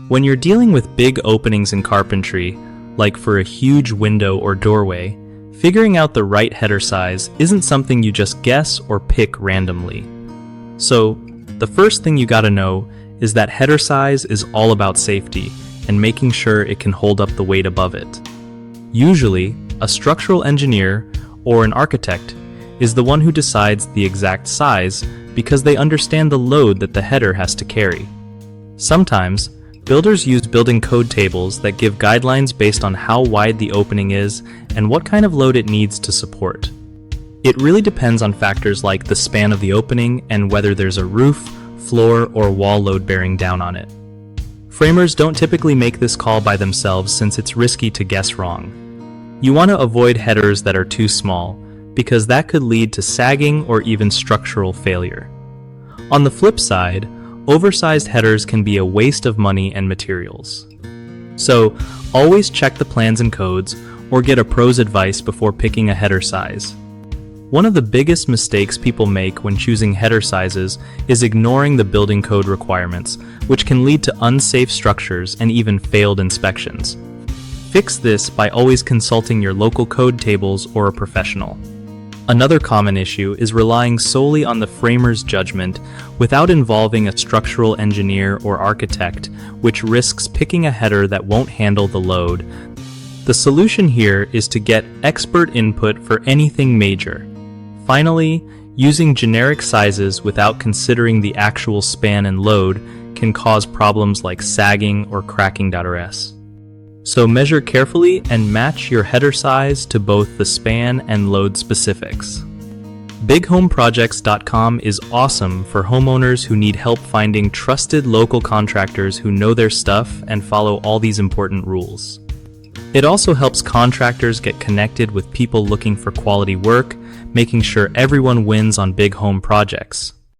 When you're dealing with big openings in carpentry, like for a huge window or doorway, figuring out the right header size isn't something you just guess or pick randomly. So, the first thing you gotta know is that header size is all about safety and making sure it can hold up the weight above it. Usually, a structural engineer or an architect is the one who decides the exact size because they understand the load that the header has to carry. Sometimes, builders use building code tables that give guidelines based on how wide the opening is and what kind of load it needs to support. It really depends on factors like the span of the opening and whether there's a roof, floor, or wall load bearing down on it. Framers don't typically make this call by themselves since it's risky to guess wrong. You want to avoid headers that are too small, because that could lead to sagging or even structural failure. On the flip side, oversized headers can be a waste of money and materials. So, always check the plans and codes or get a pro's advice before picking a header size. One of the biggest mistakes people make when choosing header sizes is ignoring the building code requirements, which can lead to unsafe structures and even failed inspections. Fix this by always consulting your local code tables or a professional. Another common issue is relying solely on the framer's judgment without involving a structural engineer or architect, which risks picking a header that won't handle the load. The solution here is to get expert input for anything major. Finally, using generic sizes without considering the actual span and load can cause problems like sagging or cracking.rs. So measure carefully and match your header size to both the span and load specifics. BigHomeProjects.com is awesome for homeowners who need help finding trusted local contractors who know their stuff and follow all these important rules. It also helps contractors get connected with people looking for quality work, making sure everyone wins on big home projects.